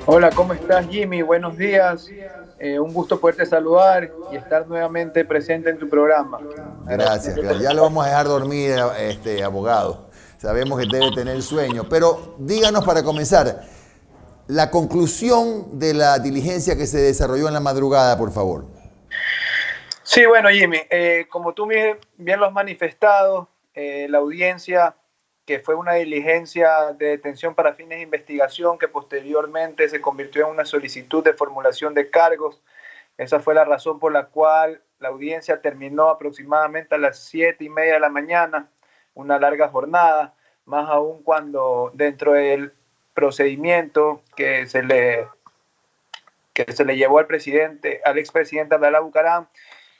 Hola, ¿cómo estás, Jimmy? Buenos días. Un gusto poderte saludar y estar nuevamente presente en tu programa. Gracias, Agradecido por gracias. Ya lo vamos a dejar dormir, abogado. Sabemos que debe tener sueño. Pero díganos para comenzar, la conclusión de la diligencia que se desarrolló en la madrugada, por favor. Sí, bueno, Jimmy, como tú bien lo has manifestado, la audiencia, que fue una diligencia de detención para fines de investigación que posteriormente se convirtió en una solicitud de formulación de cargos. Esa fue la razón por la cual la audiencia terminó aproximadamente a las 7:30 de la mañana, una larga jornada, más aún cuando dentro del procedimiento que se le llevó al expresidente Abdalá Bucaram,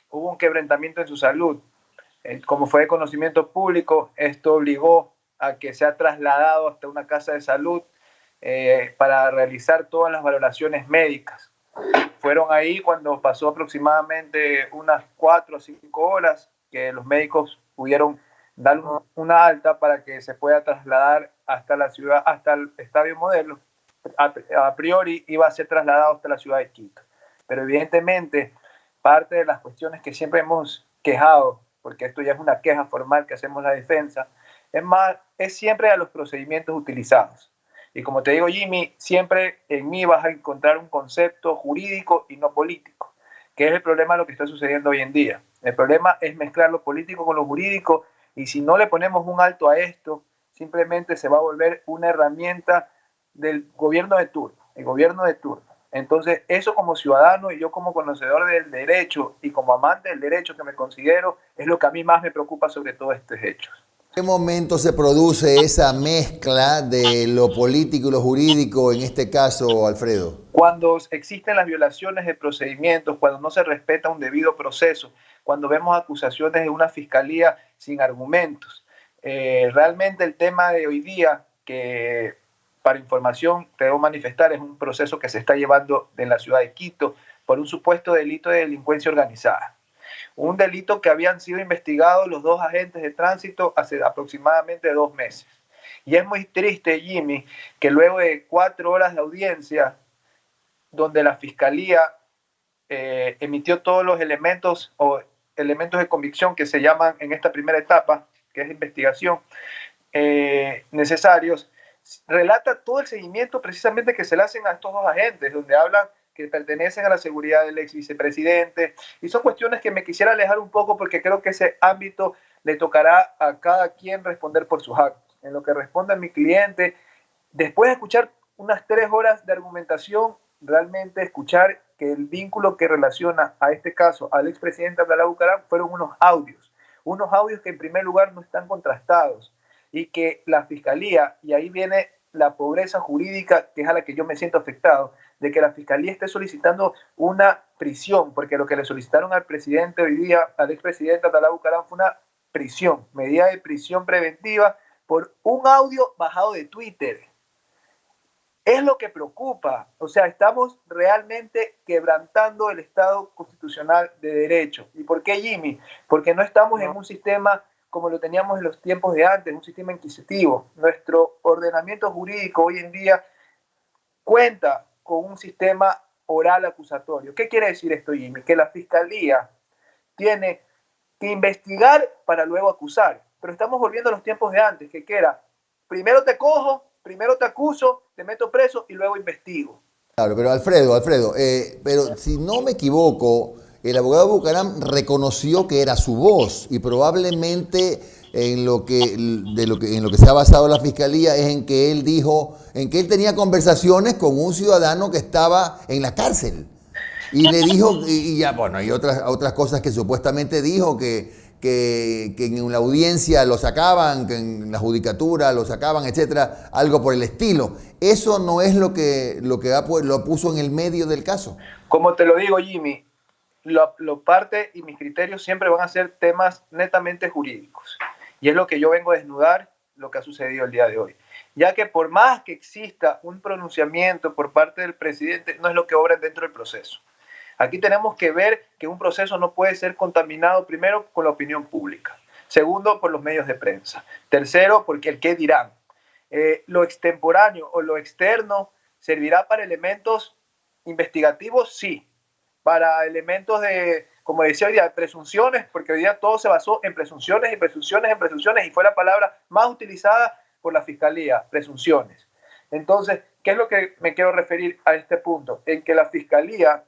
hubo un quebrantamiento en su salud. Como fue de conocimiento público, esto obligó a que sea trasladado hasta una casa de salud para realizar todas las valoraciones médicas. Fueron ahí cuando pasó aproximadamente unas 4 o 5 horas que los médicos pudieron dar una alta para que se pueda trasladar hasta la ciudad, hasta el estadio Modelo. A priori iba a ser trasladado hasta la ciudad de Quito. Pero evidentemente, parte de las cuestiones que siempre hemos quejado, porque esto ya es una queja formal que hacemos la defensa, es siempre a los procedimientos utilizados. Y como te digo, Jimmy, siempre en mí vas a encontrar un concepto jurídico y no político, que es el problema de lo que está sucediendo hoy en día. El problema es mezclar lo político con lo jurídico, y si no le ponemos un alto a esto, simplemente se va a volver una herramienta del gobierno de turno, el gobierno de turno. Entonces, eso como ciudadano y yo como conocedor del derecho y como amante del derecho que me considero, es lo que a mí más me preocupa sobre todos estos hechos. ¿En qué momento se produce esa mezcla de lo político y lo jurídico en este caso, Alfredo? Cuando existen las violaciones de procedimientos, cuando no se respeta un debido proceso, cuando vemos acusaciones de una fiscalía sin argumentos. Realmente el tema de hoy día, que para información te debo manifestar, es un proceso que se está llevando en la ciudad de Quito por un supuesto delito de delincuencia organizada. Un delito que habían sido investigados los dos agentes de tránsito hace aproximadamente 2 meses. Y es muy triste, Jimmy, que luego de 4 horas de audiencia, donde la fiscalía emitió todos los elementos o elementos de convicción que se llaman en esta primera etapa, que es investigación, necesarios, relata todo el seguimiento precisamente que se le hacen a estos dos agentes, donde hablan que pertenecen a la seguridad del ex vicepresidente, y son cuestiones que me quisiera alejar un poco porque creo que ese ámbito le tocará a cada quien responder por sus actos. En lo que responde a mi cliente, después de escuchar unas 3 horas de argumentación, realmente escuchar que el vínculo que relaciona a este caso al expresidente Abdalá Bucaram fueron unos audios que en primer lugar no están contrastados, y que la fiscalía, y ahí viene la pobreza jurídica, que es a la que yo me siento afectado, de que la fiscalía esté solicitando una prisión, porque lo que le solicitaron al presidente hoy día, al expresidente Abdalá Bucaram, fue una prisión, medida de prisión preventiva por un audio bajado de Twitter. Es lo que preocupa. O sea, estamos realmente quebrantando el Estado constitucional de derecho. ¿Y por qué, Jimmy? Porque no estamos en un sistema como lo teníamos en los tiempos de antes, un sistema inquisitivo. Nuestro ordenamiento jurídico hoy en día cuenta con un sistema oral acusatorio. ¿Qué quiere decir esto, Jimmy? Que la fiscalía tiene que investigar para luego acusar. Pero estamos volviendo a los tiempos de antes, que era, primero te cojo, primero te acuso, te meto preso y luego investigo. Claro, pero Alfredo, pero si no me equivoco, el abogado Bucaram reconoció que era su voz y probablemente en lo que se ha basado la fiscalía es en que él dijo, en que él tenía conversaciones con un ciudadano que estaba en la cárcel. Y le dijo, y ya, bueno, hay otras cosas que supuestamente dijo, que en la audiencia lo sacaban, que en la judicatura lo sacaban, etcétera, algo por el estilo. Eso no es lo puso en el medio del caso. Como te lo digo, Jimmy, lo parte y mis criterios siempre van a ser temas netamente jurídicos. Y es lo que yo vengo a desnudar, lo que ha sucedido el día de hoy. Ya que por más que exista un pronunciamiento por parte del presidente, no es lo que obra dentro del proceso. Aquí tenemos que ver que un proceso no puede ser contaminado, primero, con la opinión pública. Segundo, por los medios de prensa. Tercero, porque el qué dirán. Lo extemporáneo o lo externo ¿Servirá para elementos investigativos? Sí. Para elementos de, como decía hoy día, presunciones, porque hoy día todo se basó en presunciones y presunciones en presunciones, y fue la palabra más utilizada por la Fiscalía, presunciones. Entonces, ¿qué es lo que me quiero referir a este punto? En que la Fiscalía,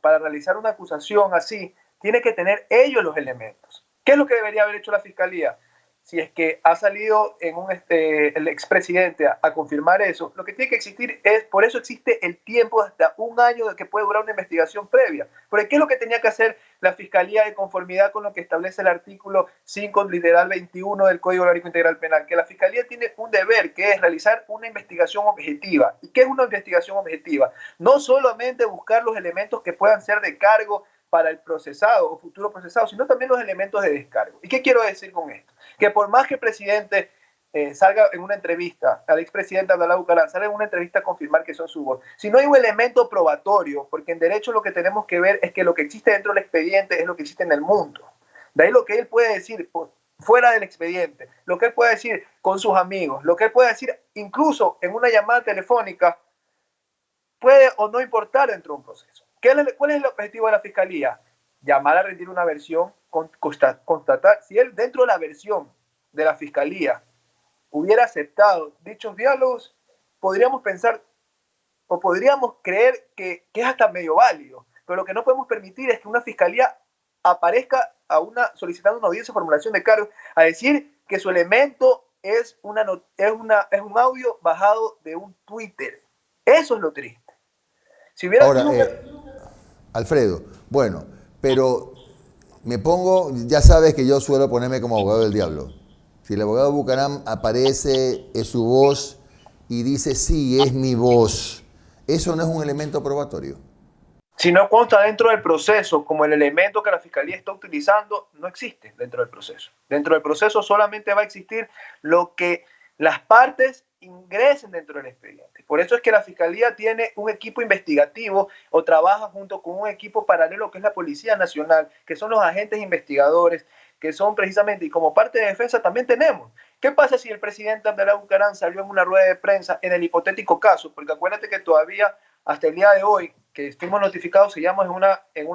para realizar una acusación así, tiene que tener ellos los elementos. ¿Qué es lo que debería haber hecho la Fiscalía? Si es que ha salido el expresidente a confirmar eso, lo que tiene que existir es, por eso existe el tiempo de hasta un año de que puede durar una investigación previa. Porque ¿qué es lo que tenía que hacer la Fiscalía de conformidad con lo que establece el artículo 5, literal 21 del Código Orgánico Integral Penal? Que la Fiscalía tiene un deber, que es realizar una investigación objetiva. ¿Y qué es una investigación objetiva? No solamente buscar los elementos que puedan ser de cargo para el procesado o futuro procesado, sino también los elementos de descargo. ¿Y qué quiero decir con esto? Que por más que el presidente salga en una entrevista, al expresidente Abdalá Bucaram salga en una entrevista a confirmar que son su voz, si no hay un elemento probatorio, porque en derecho lo que tenemos que ver es que lo que existe dentro del expediente es lo que existe en el mundo. De ahí lo que él puede decir fuera del expediente, lo que él puede decir con sus amigos, lo que él puede decir incluso en una llamada telefónica, puede o no importar dentro de un proceso. ¿Cuál es el objetivo de la Fiscalía? Llamar a rendir una versión, constatar si él dentro de la versión de la Fiscalía hubiera aceptado dichos diálogos, podríamos pensar o podríamos creer que es hasta medio válido, pero lo que no podemos permitir es que una Fiscalía aparezca solicitando una audiencia de formulación de cargos a decir que su elemento es un audio bajado de un Twitter. Eso es lo triste. Si hubiera Ahora, sido Alfredo, bueno, pero me pongo, ya sabes que yo suelo ponerme como abogado del diablo. Si el abogado Bucaram aparece, es su voz y dice, sí, es mi voz, ¿eso no es un elemento probatorio? Si no consta dentro del proceso como el elemento que la Fiscalía está utilizando, no existe dentro del proceso. Dentro del proceso solamente va a existir lo que las partes ingresen dentro del expediente. Por eso es que la Fiscalía tiene un equipo investigativo o trabaja junto con un equipo paralelo que es la Policía Nacional, que son los agentes investigadores, que son precisamente, y como parte de defensa también tenemos. ¿Qué pasa si el presidente Abdalá Bucaram salió en una rueda de prensa en el hipotético caso? Porque acuérdate que todavía hasta el día de hoy, que estuvimos notificados, seguimos en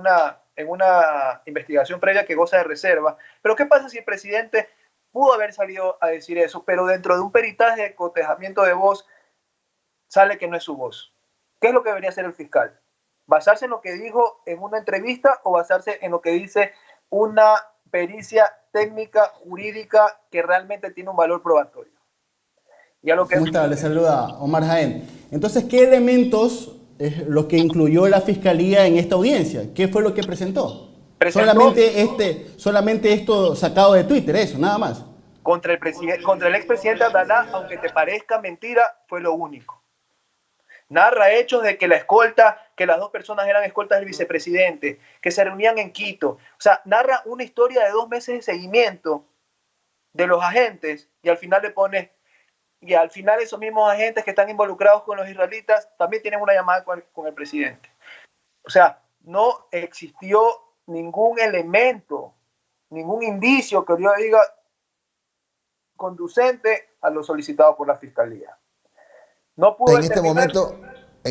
una investigación previa que goza de reserva. Pero ¿qué pasa si el presidente pudo haber salido a decir eso, pero dentro de un peritaje de cotejamiento de voz sale que no es su voz? ¿Qué es lo que debería hacer el fiscal? ¿Basarse en lo que dijo en una entrevista o basarse en lo que dice una pericia técnica jurídica que realmente tiene un valor probatorio? ¿Cómo está? Le saluda Omar Jaén. Entonces, ¿qué elementos es lo que incluyó la Fiscalía en esta audiencia? ¿Qué fue lo que presentó? Solamente esto sacado de Twitter, eso, nada más. Contra el expresidente Abdalá, aunque te parezca mentira, fue lo único. Narra hechos de que la escolta, que las dos personas eran escoltas del vicepresidente, que se reunían en Quito. O sea, narra una historia de 2 meses de seguimiento de los agentes y al final le pone, y al final esos mismos agentes que están involucrados con los israelitas también tienen una llamada con el presidente. O sea, no existió ningún elemento, ningún indicio que yo diga conducente a lo solicitado por la Fiscalía. No pudo en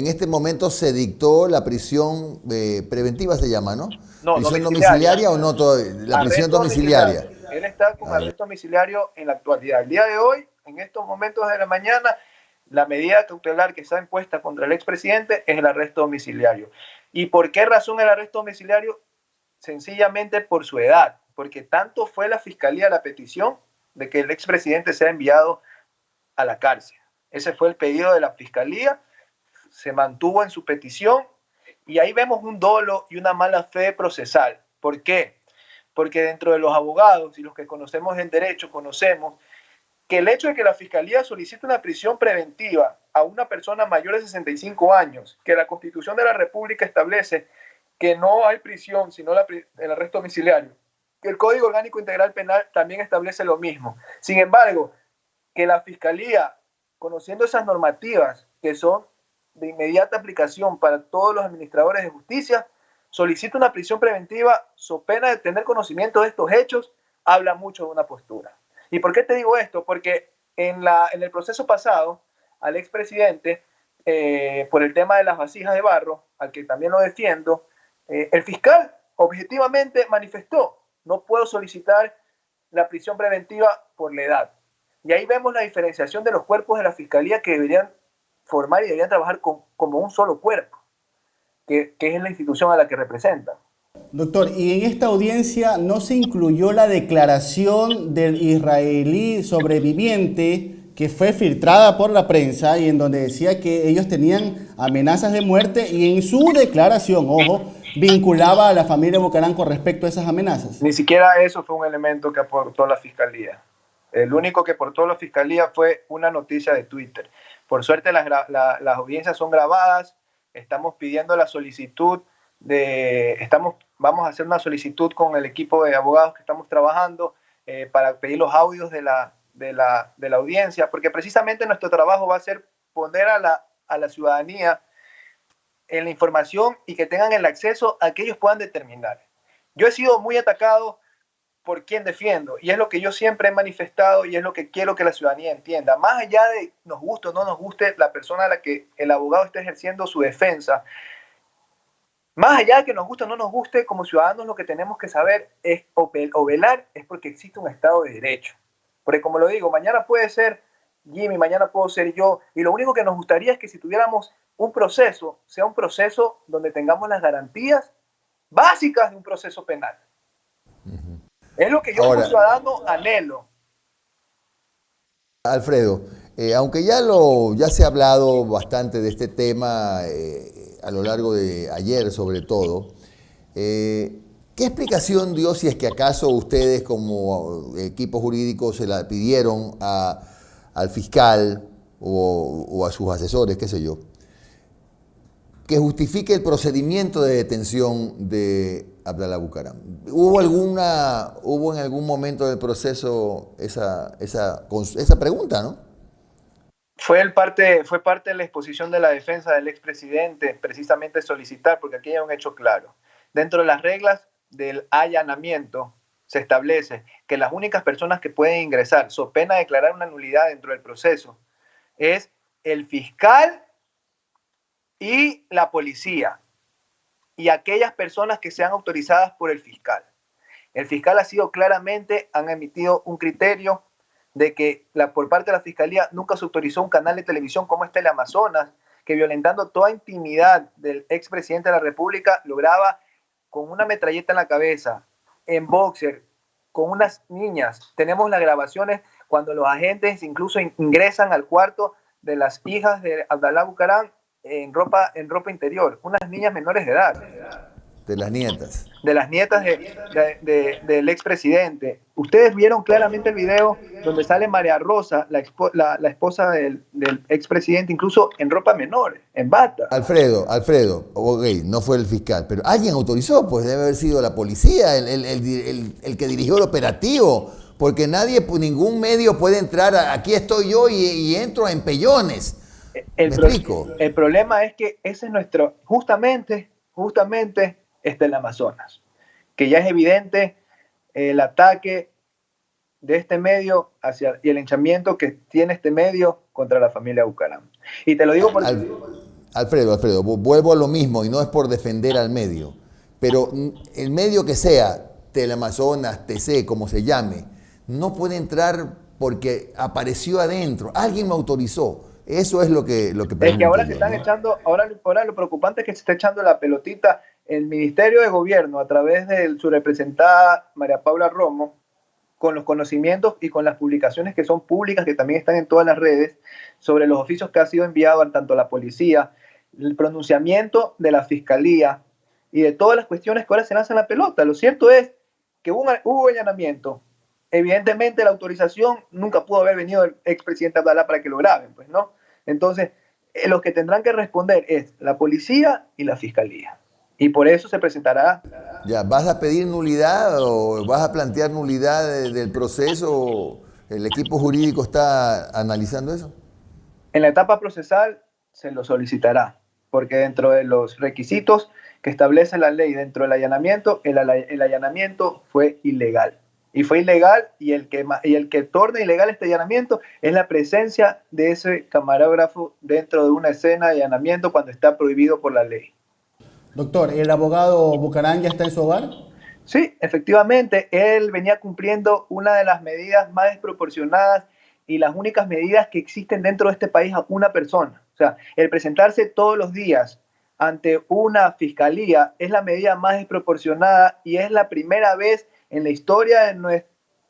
este momento se dictó la prisión preventiva, se llama, ¿no? No, ¿prisión domiciliaria o no? La prisión domiciliaria. Él está con arresto domiciliario en la actualidad. El día de hoy, en estos momentos de la mañana, la medida cautelar que está impuesta contra el expresidente es el arresto domiciliario. ¿Y por qué razón el arresto domiciliario? Sencillamente por su edad, porque tanto fue la Fiscalía la petición de que el expresidente sea enviado a la cárcel. Ese fue el pedido de la Fiscalía, se mantuvo en su petición y ahí vemos un dolo y una mala fe procesal. ¿Por qué? Porque dentro de los abogados y los que conocemos en derecho, conocemos que el hecho de que la Fiscalía solicite una prisión preventiva a una persona mayor de 65 años, que la Constitución de la República establece que no hay prisión, sino el arresto domiciliario, que el Código Orgánico Integral Penal también establece lo mismo. Sin embargo, que la Fiscalía, conociendo esas normativas que son de inmediata aplicación para todos los administradores de justicia, solicita una prisión preventiva so pena de tener conocimiento de estos hechos, habla mucho de una postura. ¿Y por qué te digo esto? Porque en el proceso pasado, al expresidente por el tema de las vasijas de barro, al que también lo defiendo, el fiscal objetivamente manifestó: no puedo solicitar la prisión preventiva por la edad. Y ahí vemos la diferenciación de los cuerpos de la fiscalía, que deberían formar y deberían trabajar como un solo cuerpo, que es la institución a la que representan. Doctor, y en esta audiencia no se incluyó la declaración del israelí sobreviviente que fue filtrada por la prensa y en donde decía que ellos tenían amenazas de muerte, y en su declaración, ojo, vinculaba a la familia Bucaram con respecto a esas amenazas. Ni siquiera eso fue un elemento que aportó la fiscalía. El único que aportó la fiscalía fue una noticia de Twitter. Por suerte las audiencias son grabadas. Estamos pidiendo la solicitud vamos a hacer una solicitud con el equipo de abogados que estamos trabajando para pedir los audios de la audiencia, porque precisamente nuestro trabajo va a ser poner a la ciudadanía en la información y que tengan el acceso a que ellos puedan determinar. Yo he sido muy atacado por quien defiendo, y es lo que yo siempre he manifestado y es lo que quiero que la ciudadanía entienda. Más allá de nos guste o no nos guste la persona a la que el abogado esté ejerciendo su defensa, más allá de que nos guste o no nos guste, como ciudadanos lo que tenemos que saber es o velar es porque existe un Estado de Derecho. Porque como lo digo, mañana puede ser Jimmy, mañana puedo ser yo, y lo único que nos gustaría es que si tuviéramos un proceso, sea un proceso donde tengamos las garantías básicas de un proceso penal. Es lo que yo como ciudadano anhelo. Alfredo, aunque ya se ha hablado bastante de este tema a lo largo de ayer sobre todo, ¿qué explicación dio, si es que acaso ustedes como equipo jurídico se la pidieron al fiscal o a sus asesores, qué sé yo, que justifique el procedimiento de detención de Abdalá Bucaram? ¿Hubo en algún momento del proceso esa pregunta, no? Fue parte de la exposición de la defensa del expresidente, precisamente solicitar, porque aquí hay un hecho claro. Dentro de las reglas del allanamiento se establece que las únicas personas que pueden ingresar, so pena de declarar una nulidad dentro del proceso, es el fiscal y la policía, y aquellas personas que sean autorizadas por el fiscal. El fiscal ha sido claramente, han emitido un criterio de que por parte de la fiscalía nunca se autorizó un canal de televisión como este, el Amazonas, que violentando toda intimidad del expresidente de la República, lograba con una metralleta en la cabeza, en boxer, con unas niñas. Tenemos las grabaciones cuando los agentes incluso ingresan al cuarto de las hijas de Abdalá Bucaram en ropa interior, unas niñas menores de edad. De las nietas. De las nietas del expresidente. Ustedes vieron claramente el video donde sale María Rosa, la esposa del expresidente, incluso en ropa menor, en bata. Alfredo, ok, no fue el fiscal, pero alguien autorizó, pues debe haber sido la policía, el que dirigió el operativo, porque ningún medio puede entrar, aquí estoy yo y entro en pellones. ¿Me explico? El problema es que ese es nuestro, justamente está el Amazonas, que ya es evidente el ataque de este medio y el linchamiento que tiene este medio contra la familia Bucaram. Y te lo digo porque... Alfredo, vuelvo a lo mismo, y no es por defender al medio, pero el medio que sea, Teleamazonas, TC, como se llame, no puede entrar porque apareció adentro, alguien me autorizó. Eso es lo que es que ahora se están echando, ahora lo preocupante es que se está echando la pelotita el Ministerio de Gobierno a través de su representada María Paula Romo, con los conocimientos y con las publicaciones que son públicas, que también están en todas las redes, sobre los oficios que ha sido enviado a tanto la policía, el pronunciamiento de la fiscalía y de todas las cuestiones que ahora se lanzan la pelota. Lo cierto es que hubo allanamiento. Evidentemente la autorización nunca pudo haber venido del expresidente Abdalá para que lo graben, pues, ¿no? Entonces, los que tendrán que responder es la policía y la fiscalía. Y por eso se presentará. Ya, ¿vas a pedir nulidad o vas a plantear nulidad del proceso? ¿El equipo jurídico está analizando eso? En la etapa procesal se lo solicitará, porque dentro de los requisitos que establece la ley dentro del allanamiento, el allanamiento fue ilegal. y fue ilegal, y el que torna ilegal este allanamiento es la presencia de ese camarógrafo dentro de una escena de allanamiento cuando está prohibido por la ley. Doctor, ¿el abogado Bucaram ya está en su hogar? Sí, efectivamente, él venía cumpliendo una de las medidas más desproporcionadas y las únicas medidas que existen dentro de este país a una persona. O sea, el presentarse todos los días ante una fiscalía es la medida más desproporcionada y es la primera vez en la historia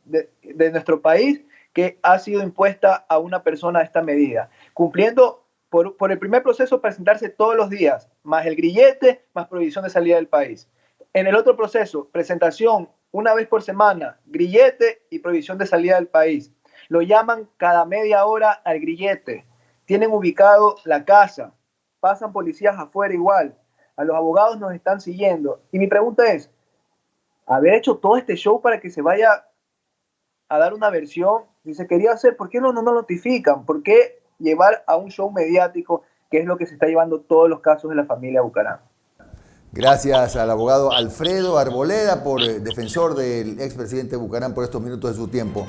de nuestro país que ha sido impuesta a una persona esta medida, cumpliendo por el primer proceso presentarse todos los días, más el grillete, más prohibición de salida del país. En el otro proceso, presentación una vez por semana, grillete y prohibición de salida del país. Lo llaman cada media hora al grillete. Tienen ubicado la casa. Pasan policías afuera igual. A los abogados nos están siguiendo. Y mi pregunta es, haber hecho todo este show para que se vaya a dar una versión, si se quería hacer, ¿por qué no nos notifican? ¿Por qué llevar a un show mediático, que es lo que se está llevando todos los casos de la familia Bucaram? Gracias al abogado Alfredo Arboleda, por defensor del expresidente Bucaram, por estos minutos de su tiempo.